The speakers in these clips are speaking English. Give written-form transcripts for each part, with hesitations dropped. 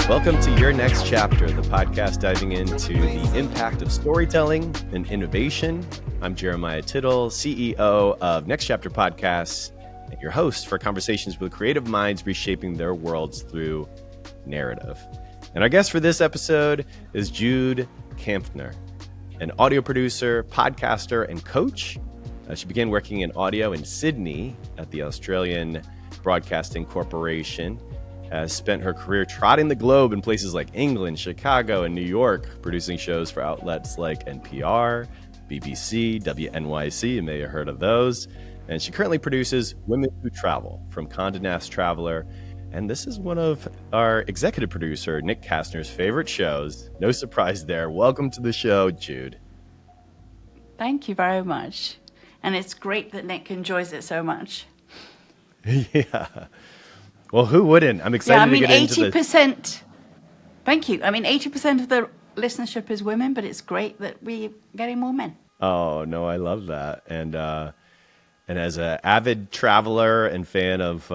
Welcome to Your Next Chapter, the podcast diving into the impact of storytelling and innovation. I'm Jeremiah Tittle, CEO of Next Chapter Podcasts, and your host for conversations with creative minds reshaping their worlds through narrative. And our guest for this episode is Jude Kampfner, an audio producer, podcaster, and coach. She began working in audio in Sydney at the Australian Broadcasting Corporation, has spent her career trotting the globe in places like England, Chicago, and New York, producing shows for outlets like NPR, BBC, WNYC, you may have heard of those. And she currently produces Women Who Travel from Condé Nast Traveler. And this is one of our executive producer, Nick Kastner's favorite shows. No surprise there. Welcome to the show, Jude. Thank you very much. And it's great that Nick enjoys it so much. Yeah. Well, who wouldn't? I'm excited to get into this. 80%. Thank you. 80% of the listenership is women, but it's great that we're getting more men. Oh, no, I love that. And as an avid traveler and fan of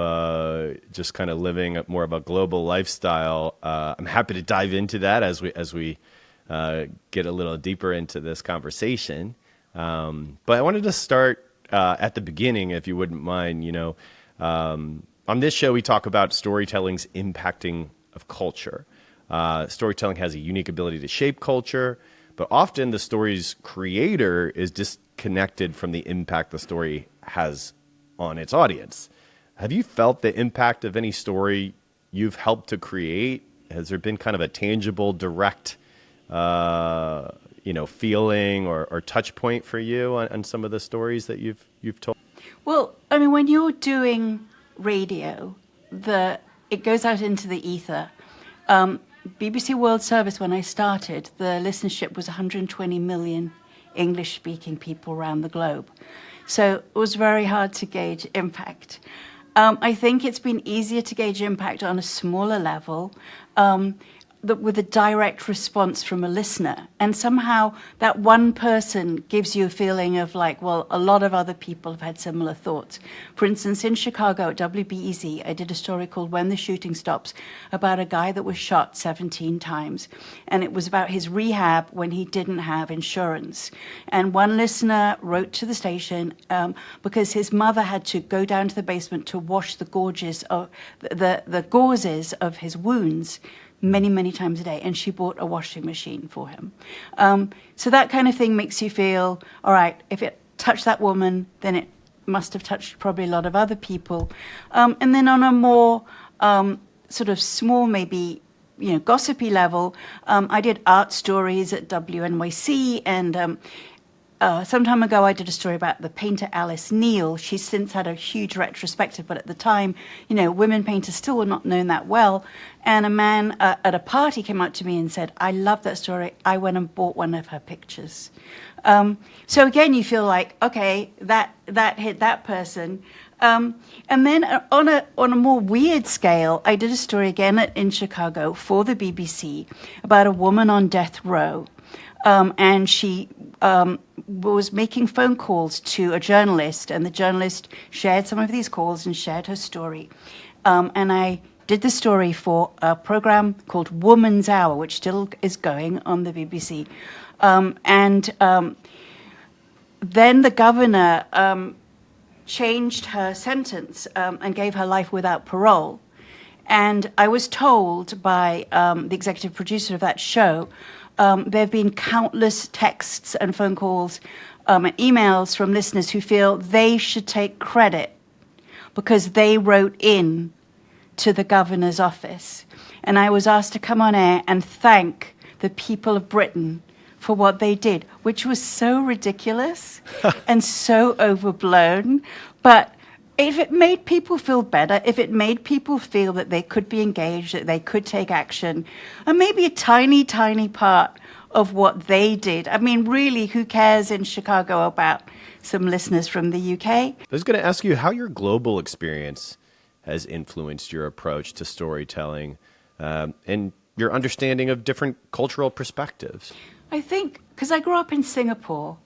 just kind of living more of a global lifestyle, I'm happy to dive into that as we get a little deeper into this conversation. But I wanted to start at the beginning, if you wouldn't mind. On this show, we talk about storytelling's impacting of culture. Storytelling has a unique ability to shape culture, but often the story's creator is disconnected from the impact the story has on its audience. Have you felt the impact of any story you've helped to create? Has there been kind of a tangible, direct, feeling or touch point for you on some of the stories that you've told? Well, when you're doing radio, it goes out into the ether. BBC World Service, when I started, the listenership was 120 million English-speaking people around the globe. So it was very hard to gauge impact. I think it's been easier to gauge impact on a smaller level, with a direct response from a listener. And somehow that one person gives you a feeling of like, well, a lot of other people have had similar thoughts. For instance, in Chicago at WBEZ, I did a story called When the Shooting Stops about a guy that was shot 17 times. And it was about his rehab when he didn't have insurance. And one listener wrote to the station because his mother had to go down to the basement to wash the gauzes of his wounds many, many times a day, and she bought a washing machine for him. So that kind of thing makes you feel, all right, if it touched that woman, then it must have touched probably a lot of other people. And then on a more sort of small, maybe, gossipy level, I did art stories at WNYC, and some time ago, I did a story about the painter Alice Neal. She's since had a huge retrospective, but at the time, women painters still were not known that well. And a man at a party came up to me and said, I love that story. I went and bought one of her pictures. So again, you feel like, okay, that hit that person. And then on a more weird scale, I did a story again in Chicago for the BBC about a woman on death row. And she was making phone calls to a journalist, and the journalist shared some of these calls and shared her story. And I did the story for a program called Woman's Hour, which still is going on the BBC. Then the governor changed her sentence and gave her life without parole. And I was told by the executive producer of that show, there have been countless texts and phone calls and emails from listeners who feel they should take credit because they wrote in to the governor's office. And I was asked to come on air and thank the people of Britain for what they did, which was so ridiculous and so overblown. But if it made people feel better, if it made people feel that they could be engaged, that they could take action, and maybe a tiny, tiny part of what they did. Really, who cares in Chicago about some listeners from the UK? I was going to ask you how your global experience has influenced your approach to storytelling and your understanding of different cultural perspectives. I think, because I grew up in Singapore,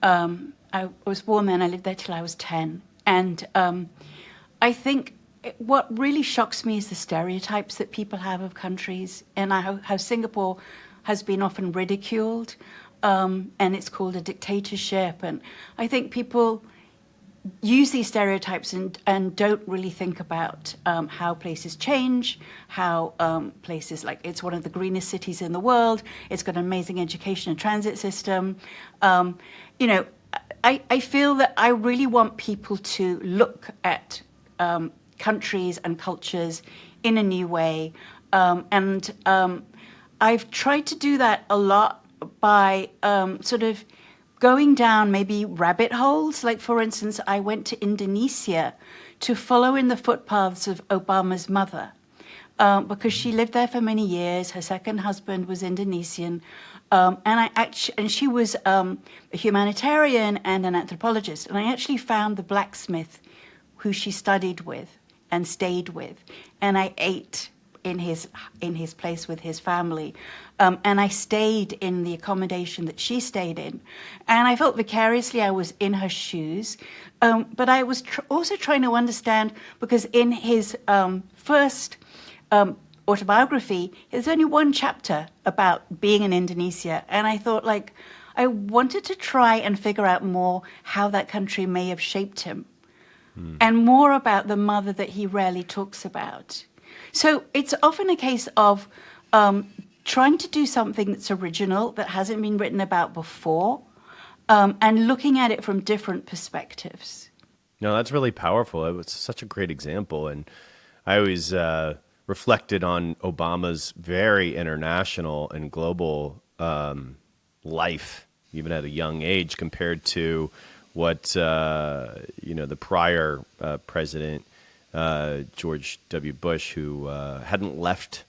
I was born there and I lived there till I was 10. And I think what really shocks me is the stereotypes that people have of countries, and how Singapore has been often ridiculed, and it's called a dictatorship. And I think people use these stereotypes and don't really think about how places change, how places, like, it's one of the greenest cities in the world, it's got an amazing education and transit system. You know, I feel that I really want people to look at countries and cultures in a new way. And I've tried to do that a lot by sort of going down maybe rabbit holes. Like, for instance, I went to Indonesia to follow in the footpaths of Obama's mother, because she lived there for many years. Her second husband was Indonesian. And she was a humanitarian and an anthropologist. And I actually found the blacksmith who she studied with and stayed with. And I ate in his place with his family. And I stayed in the accommodation that she stayed in. And I felt vicariously I was in her shoes. But I was also trying to understand, because in his first autobiography, there's only one chapter about being in Indonesia. And I thought, like, I wanted to try and figure out more how that country may have shaped him, and more about the mother that he rarely talks about. So it's often a case of trying to do something that's original, that hasn't been written about before, and looking at it from different perspectives. No, that's really powerful. It was such a great example. And I always reflected on Obama's very international and global life, even at a young age, compared to what the prior president, George W. Bush, who hadn't left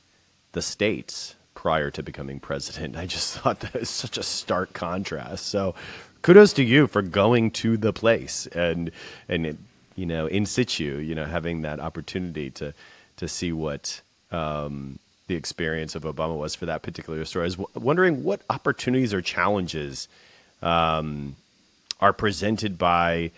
the States prior to becoming president. I just thought that was such a stark contrast. So kudos to you for going to the place and in situ, having that opportunity to see what the experience of Obama was for that particular story. I was wondering what opportunities or challenges are presented by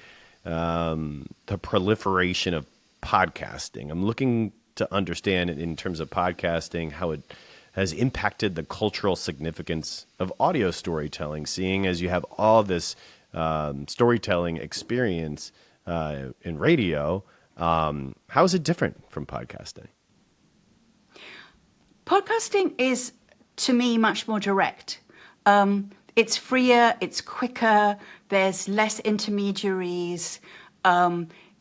the proliferation of podcasting. I'm looking to understand in terms of podcasting how it has impacted the cultural significance of audio storytelling, seeing as you have all this storytelling experience in radio. How is it different from podcasting? Podcasting is, to me, much more direct. It's freer, it's quicker, there's less intermediaries.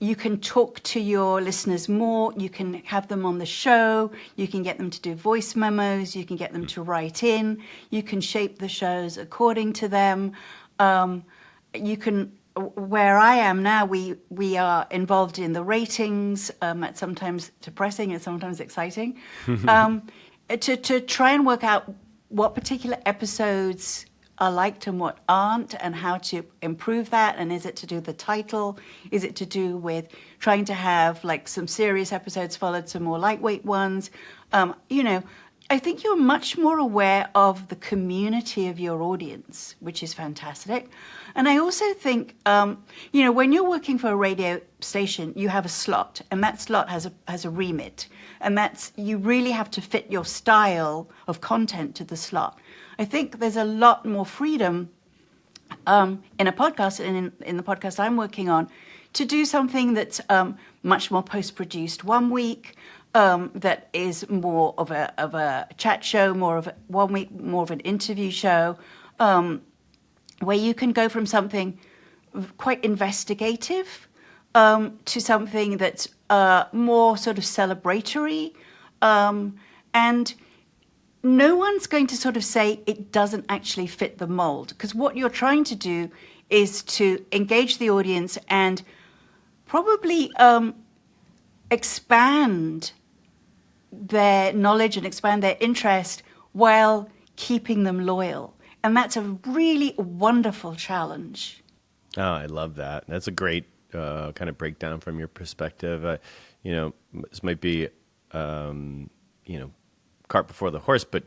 You can talk to your listeners more, you can have them on the show, you can get them to do voice memos, you can get them to write in, you can shape the shows according to them. You can, where I am now, we are involved in the ratings. It's sometimes depressing, it's sometimes exciting. To try and work out what particular episodes are liked and what aren't, and how to improve that. And is it to do with the title? Is it to do with trying to have, like, some serious episodes followed some more lightweight ones? I think you're much more aware of the community of your audience, which is fantastic. And I also think, when you're working for a radio station, you have a slot, and that slot has a remit. And you really have to fit your style of content to the slot. I think there's a lot more freedom in a podcast, and in the podcast I'm working on, to do something that's much more post-produced one week, that is more of a chat show, more of 1 week, more of an interview show, where you can go from something quite investigative to something that's more sort of celebratory, and no one's going to sort of say it doesn't actually fit the mold, because what you're trying to do is to engage the audience and probably expand their knowledge and expand their interest while keeping them loyal. And that's a really wonderful challenge. Oh, I love that. That's a great kind of breakdown from your perspective. This might be, cart before the horse, but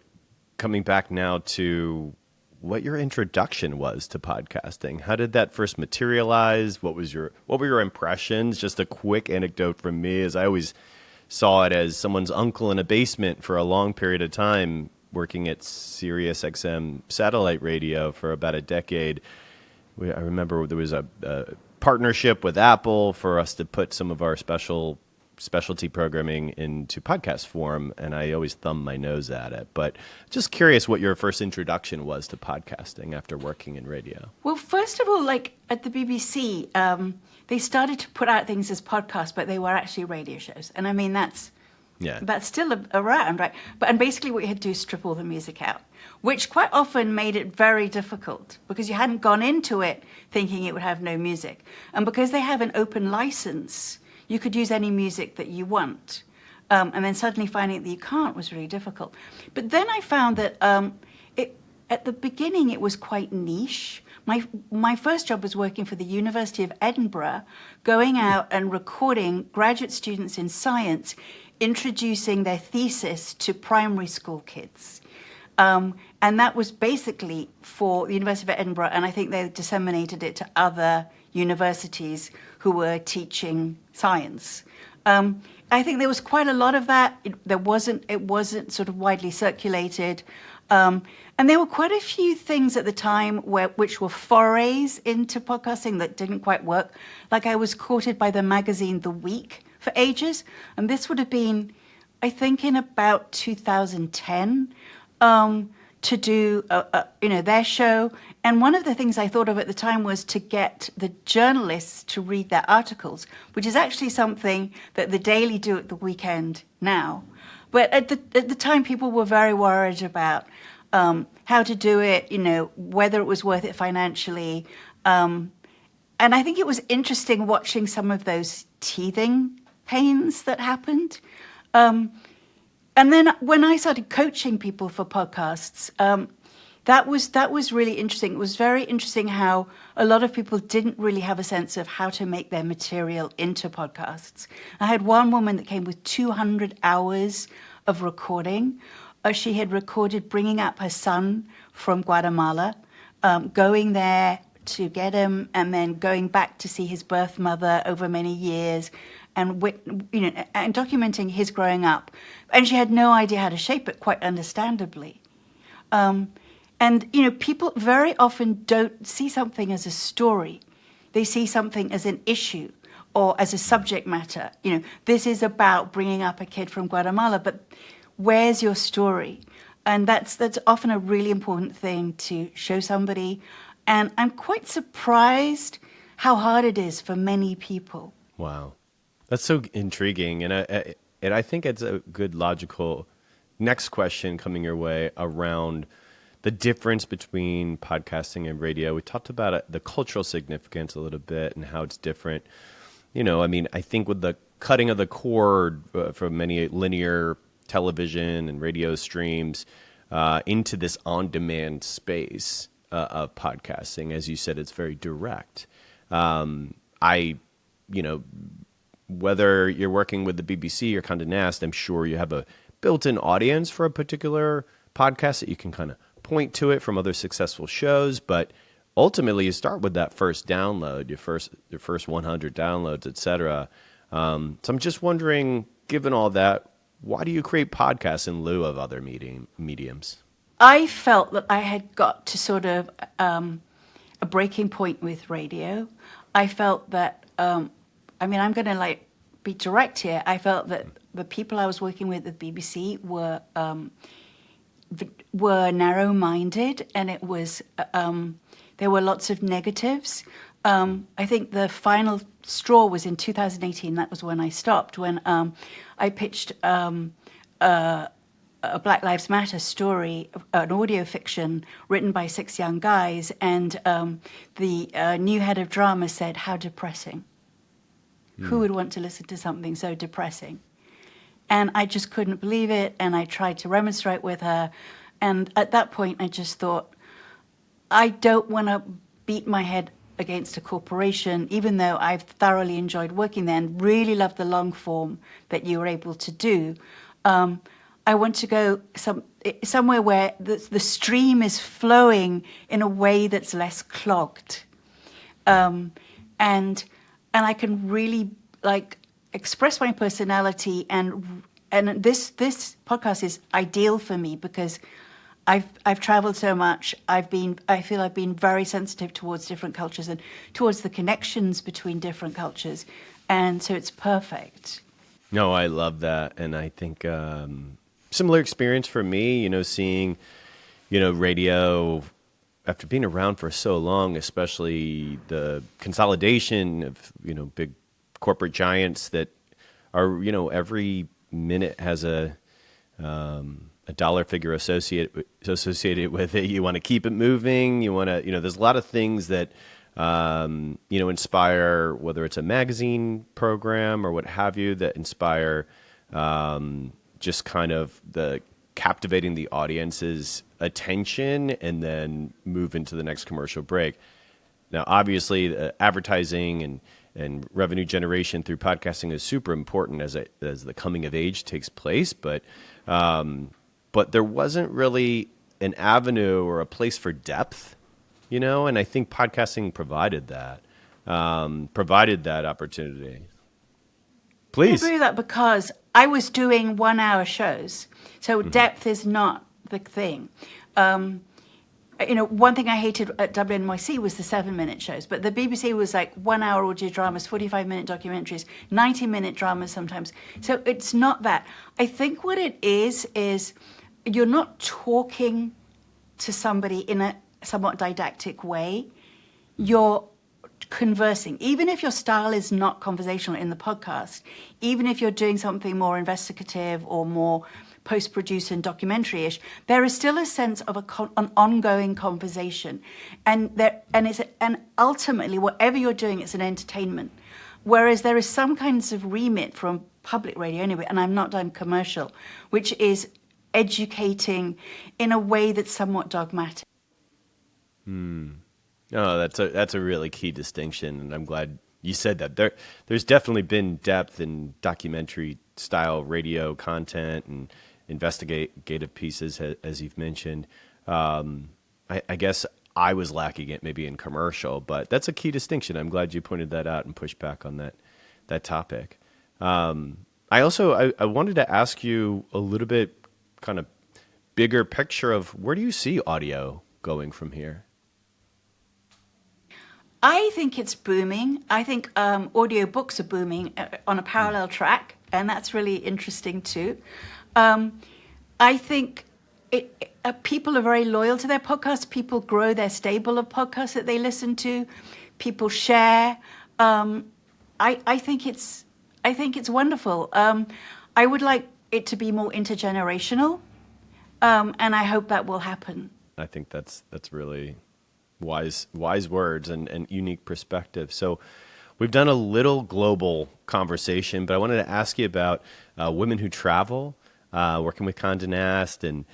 coming back now to what your introduction was to podcasting. How did that first materialize? What were your impressions? Just a quick anecdote from me, as I always saw it as someone's uncle in a basement for a long period of time, working at Sirius XM satellite radio for about a decade. I remember there was a partnership with Apple for us to put some of our specialty programming into podcast form, and I always thumb my nose at it. But just curious what your first introduction was to podcasting after working in radio. Well, first of all, like at the BBC, they started to put out things as podcasts, but they were actually radio shows. And I mean, that's still around, right? And basically what you had to do is strip all the music out, which quite often made it very difficult because you hadn't gone into it thinking it would have no music. And because they have an open license, you could use any music that you want. And then suddenly finding that you can't was really difficult. But then I found that at the beginning it was quite niche. My first job was working for the University of Edinburgh, going out and recording graduate students in science, introducing their thesis to primary school kids. And that was basically for the University of Edinburgh, and I think they disseminated it to other universities who were teaching science. I think there was quite a lot of that. It wasn't sort of widely circulated. And there were quite a few things at the time which were forays into podcasting that didn't quite work. Like I was courted by the magazine The Week for ages, and this would have been, I think, in about 2010, to do their show. And one of the things I thought of at the time was to get the journalists to read their articles, which is actually something that the Daily do at the weekend now. But at the time, people were very worried about how to do it, whether it was worth it financially. And I think it was interesting watching some of those teething pains that happened. And then when I started coaching people for podcasts, that was really interesting. It was very interesting how a lot of people didn't really have a sense of how to make their material into podcasts. I had one woman that came with 200 hours of recording. She had recorded bringing up her son from Guatemala, going there to get him, and then going back to see his birth mother over many years, and and documenting his growing up. And she had no idea how to shape it, quite understandably. And people very often don't see something as a story. They see something as an issue or as a subject matter. This is about bringing up a kid from Guatemala, but where's your story? And that's often a really important thing to show somebody. And I'm quite surprised how hard it is for many people. Wow. That's so intriguing. And I think it's a good logical next question coming your way around the difference between podcasting and radio. We talked about the cultural significance a little bit and how it's different. I think with the cutting of the cord from many linear television and radio streams into this on-demand space of podcasting, as you said, it's very direct. Whether you're working with the BBC or Condé Nast, I'm sure you have a built-in audience for a particular podcast that you can kind of point to it from other successful shows. But ultimately, you start with that first download, your first 100 downloads, etc. So I'm just wondering, given all that, why do you create podcasts in lieu of other mediums? I felt that I had got to sort of a breaking point with radio. I felt that, I'm going to be direct here. I felt that the people I was working with at the BBC were narrow-minded, and it was there were lots of negatives. I think the final straw was in 2018. That was when I stopped, when I pitched a Black Lives Matter story, an audio fiction written by 6 young guys, and the new head of drama said, "How depressing. Who would want to listen to something so depressing?" And I just couldn't believe it, and I tried to remonstrate with her. And at that point, I just thought, I don't want to beat my head against a corporation, even though I've thoroughly enjoyed working there and really loved the long form that you were able to do. I want to go somewhere where the stream is flowing in a way that's less clogged, and I can really like express my personality, and this podcast is ideal for me because I've traveled so much. I feel I've been very sensitive towards different cultures and towards the connections between different cultures, and so it's perfect. No, I love that, and I think similar experience for me. Seeing radio after being around for so long, especially the consolidation of big corporate giants that are every minute has a dollar figure associated with it. You want to keep it moving. You want to, there's a lot of things that, inspire, whether it's a magazine program or what have you, that inspire just kind of the captivating the audience's attention and then move into the next commercial break. Now, obviously, advertising and revenue generation through podcasting is super important as the coming of age takes place, but there wasn't really an avenue or a place for depth, and I think podcasting provided that opportunity. Please. I agree with that because I was doing 1 hour shows, so depth is not the thing. One thing I hated at WNYC was the 7-minute shows, but the BBC was like 1 hour audio dramas, 45-minute documentaries, 90-minute dramas sometimes. So it's not that. I think what it is you're not talking to somebody in a somewhat didactic way. You're conversing. Even if your style is not conversational in the podcast, even if you're doing something more investigative or more post-produced and documentary-ish, there is still a sense of an ongoing conversation, and ultimately, whatever you're doing, it's an entertainment. Whereas there is some kinds of remit from public radio anyway, and I'm not done commercial, which is educating in a way that's somewhat dogmatic. Oh, that's a really key distinction, and I'm glad you said that. There's definitely been depth in documentary style radio content and investigative pieces, as you've mentioned. I guess I was lacking it maybe in commercial, but that's a key distinction. I'm glad you pointed that out and pushed back on that topic. I wanted to ask you a little bit kind of bigger picture of where do you see audio going from here? I think it's booming. I think audiobooks are booming on a parallel track, and that's really interesting too. I think people are very loyal to their podcasts. People grow their stable of podcasts that they listen to. People share. I think it's wonderful. I would like it to be more intergenerational, and I hope that will happen. I think that's really wise words and unique perspective. So we've done a little global conversation, but I wanted to ask you about women who travel, working with Condé Nast, and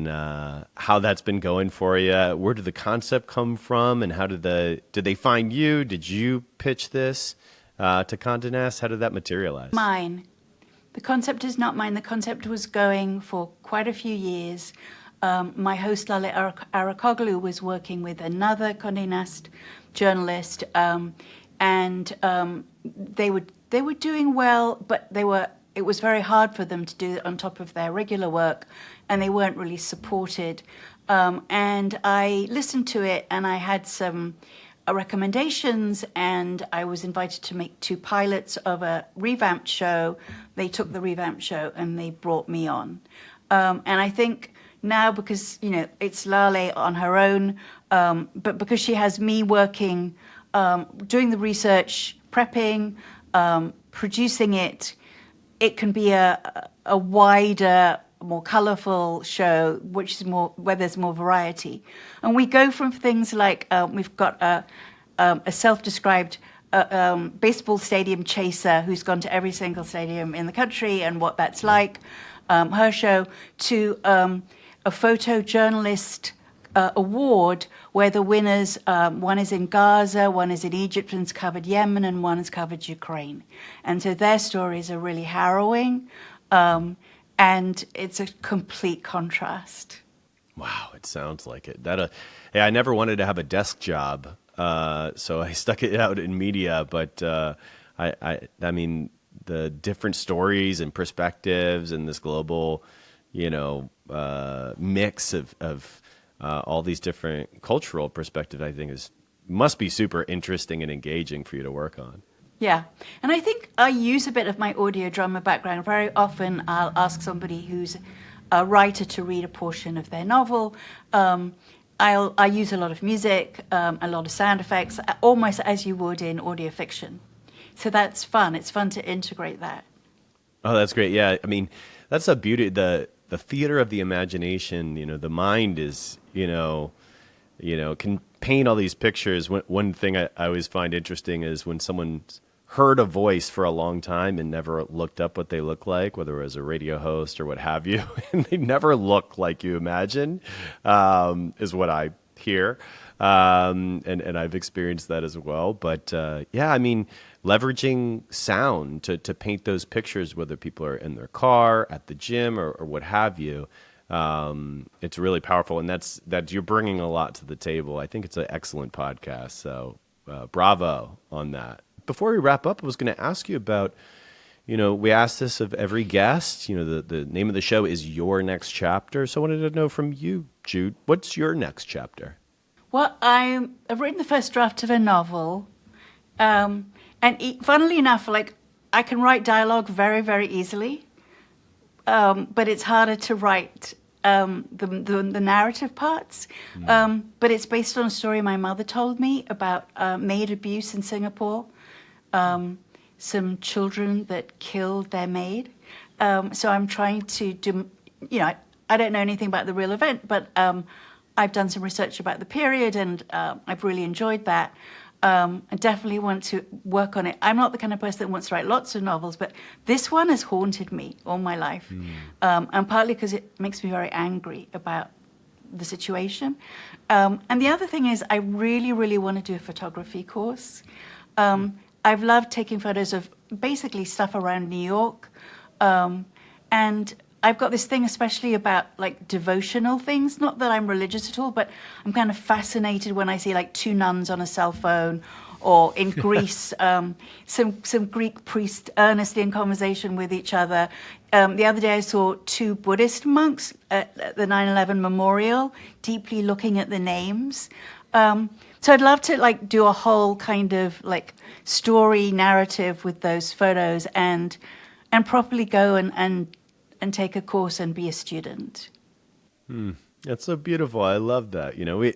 how that's been going for you. Where did the concept come from, and how did they find you? Did you pitch this to Condé Nast? How did that materialize? Mine. The concept is not mine. The concept was going for quite a few years. My host, Lale Arakoglu, was working with another Condé Nast journalist, and they were doing well, but it was very hard for them to do it on top of their regular work, and they weren't really supported. And I listened to it, and I had some recommendations, and I was invited to make 2 pilots of a revamped show. They took the revamped show, and they brought me on. And I think now, because it's Lale on her own, but because she has me working, doing the research, prepping, producing it, it can be a wider, more colourful show, which is where there's more variety. And we go from things like we've got a self-described baseball stadium chaser who's gone to every single stadium in the country and what that's like, her show, to a photojournalist award where the winners, one is in Gaza, one is in Egypt, one's covered Yemen, and one has covered Ukraine. And so their stories are really harrowing. and it's a complete contrast. Wow, it sounds like it. Hey, I never wanted to have a desk job, so I stuck it out in media. But I mean, the different stories and perspectives and this global, mix of all these different cultural perspectives, I think must be super interesting and engaging for you to work on. Yeah. And I think I use a bit of my audio drama background. Very often I'll ask somebody who's a writer to read a portion of their novel. I use a lot of music, a lot of sound effects, almost as you would in audio fiction. So that's fun. It's fun to integrate that. Oh, that's great. Yeah. I mean, that's a beauty. The theater of the imagination, the mind is, can paint all these pictures. One thing I always find interesting is when someone's heard a voice for a long time and never looked up what they look like, whether it was a radio host or what have you, and they never look like you imagine, is what I hear. And I've experienced that as well. But yeah, I mean, leveraging sound to paint those pictures, whether people are in their car, at the gym, or what have you, it's really powerful. And that you're bringing a lot to the table. I think it's an excellent podcast. So bravo on that. Before we wrap up, I was going to ask you about, we ask this of every guest. The name of the show is Your Next Chapter. So I wanted to know from you, Jude, what's your next chapter? Well, I've written the first draft of a novel. And funnily enough, I can write dialogue very, very easily. But it's harder to write the narrative parts. But it's based on a story my mother told me about maid abuse in Singapore. Some children that killed their maid. So I'm trying to do, I don't know anything about the real event, but I've done some research about the period, and I've really enjoyed that. I definitely want to work on it. I'm not the kind of person that wants to write lots of novels, but this one has haunted me all my life. And partly because it makes me very angry about the situation. And the other thing is I really, really want to do a photography course. I've loved taking photos of basically stuff around New York. And I've got this thing especially about devotional things. Not that I'm religious at all, but I'm kind of fascinated when I see two nuns on a cell phone, or in Greece, some Greek priests earnestly in conversation with each other. The other day I saw two Buddhist monks at the 9/11 memorial, deeply looking at the names. So I'd love to do a whole kind of story narrative with those photos and properly go and take a course and be a student. That's so beautiful. I love that. You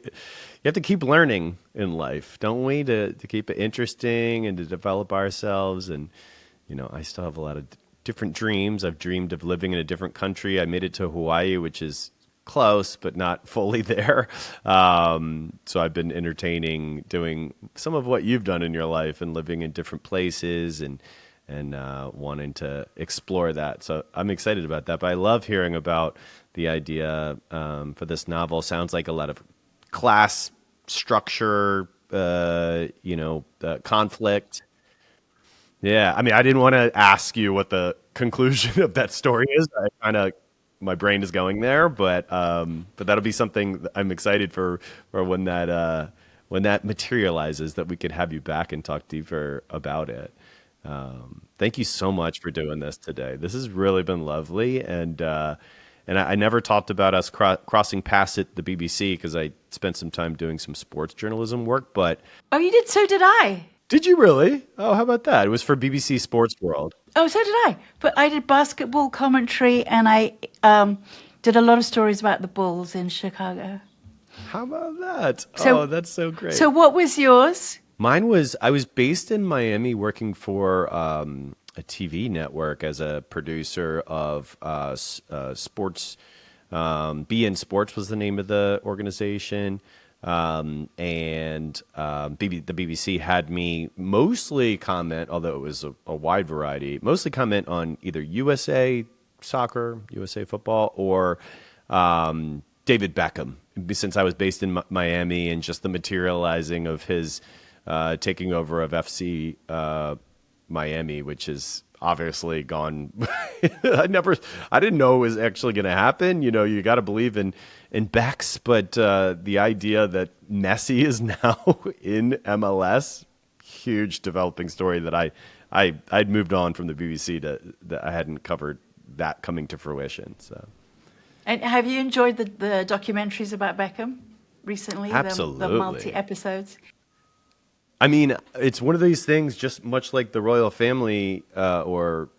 have to keep learning in life, don't we? To keep it interesting and to develop ourselves. And, I still have a lot of different dreams. I've dreamed of living in a different country. I made it to Hawaii, which is close, but not fully there. So I've been entertaining doing some of what you've done in your life and living in different places and wanting to explore that. So I'm excited about that. But I love hearing about the idea for this novel. Sounds like a lot of class structure, conflict. Yeah. I mean, I didn't want to ask you what the conclusion of that story is. My brain is going there, but that'll be something I'm excited for when that materializes, that we could have you back and talk deeper about it. Thank you so much for doing this today. This has really been lovely, and I never talked about us crossing paths at the BBC because I spent some time doing some sports journalism work. But you did? So did I. Did you really? Oh, how about that? It was for BBC Sports World. Oh, so did I. But I did basketball commentary, and I did a lot of stories about the Bulls in Chicago. How about that? That's so great. So what was yours? Mine was, I was based in Miami working for a TV network as a producer of sports. BN Sports was the name of the organization. The BBC had me mostly comment, although it was a wide variety, mostly comment on either USA soccer, USA football, or David Beckham, since I was based in Miami, and just the materializing of his taking over of FC Miami, which is obviously gone. I didn't know it was actually going to happen. You know, you got to believe in Bex, but the idea that Messi is now in MLS, huge developing story that I'd moved on from the BBC that I hadn't covered that coming to fruition. So, and have you enjoyed the documentaries about Beckham recently? Absolutely. The multi-episodes? I mean, it's one of these things, just much like the royal family, Prince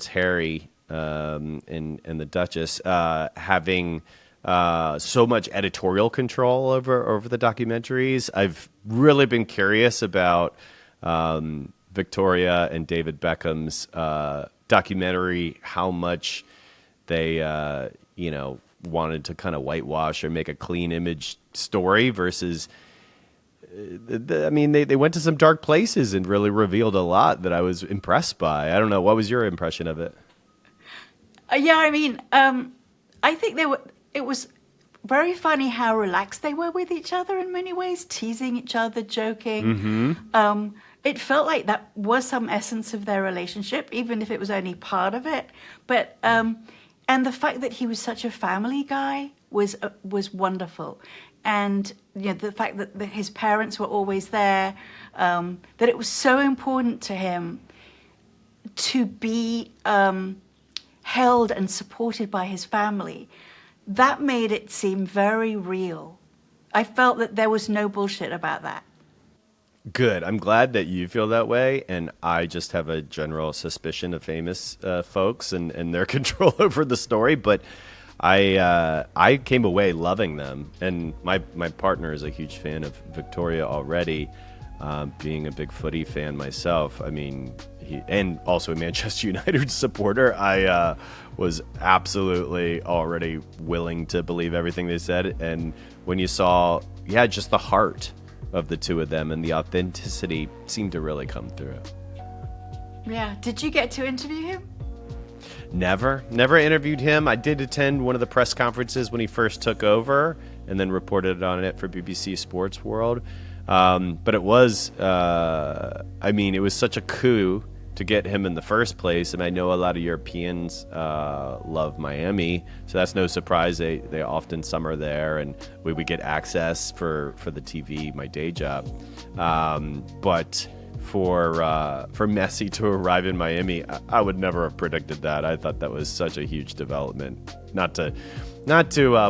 Harry and the Duchess having so much editorial control over the documentaries. I've really been curious about Victoria and David Beckham's documentary, how much they wanted to kind of whitewash or make a clean image story versus they went to some dark places and really revealed a lot that I was impressed by. I don't know, what was your impression of it? I think it was very funny how relaxed they were with each other in many ways, teasing each other, joking. Mm-hmm. It felt like that was some essence of their relationship, even if it was only part of it. But and the fact that he was such a family guy was wonderful, and the fact that his parents were always there, that it was so important to him to be held and supported by his family, that made it seem very real. I felt that there was no bullshit about that. Good. I'm glad that you feel that way, and I just have a general suspicion of famous folks and their control over the story. But I came away loving them, and my partner is a huge fan of Victoria already, being a big footy fan myself. I mean, and also a Manchester United supporter. I was absolutely already willing to believe everything they said, and when you saw, just the heart of the two of them and the authenticity seemed to really come through. Yeah. Did you get to interview him? Never interviewed him. I did attend one of the press conferences when he first took over and then reported on it for BBC Sports World. But it was, it was such a coup to get him in the first place. And I know a lot of Europeans love Miami, so that's no surprise. They often summer there, and we would get access for the TV, my day job. But for Messi to arrive in Miami, I would never have predicted that. I thought that was such a huge development. Not to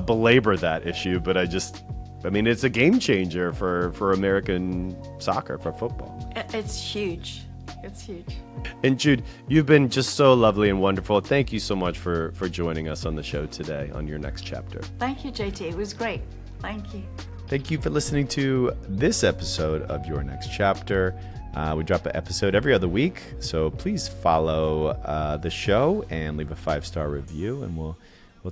belabor that issue, but it's a game changer for American soccer, for football. It's huge. It's huge. And Jude, you've been just so lovely and wonderful. Thank you so much for joining us on the show today on Your Next Chapter. Thank you, JT. It was great. Thank you. Thank you for listening to this episode of Your Next Chapter. We drop an episode every other week, so please follow the show and leave a 5-star review, and we'll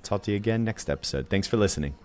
talk to you again next episode. Thanks for listening.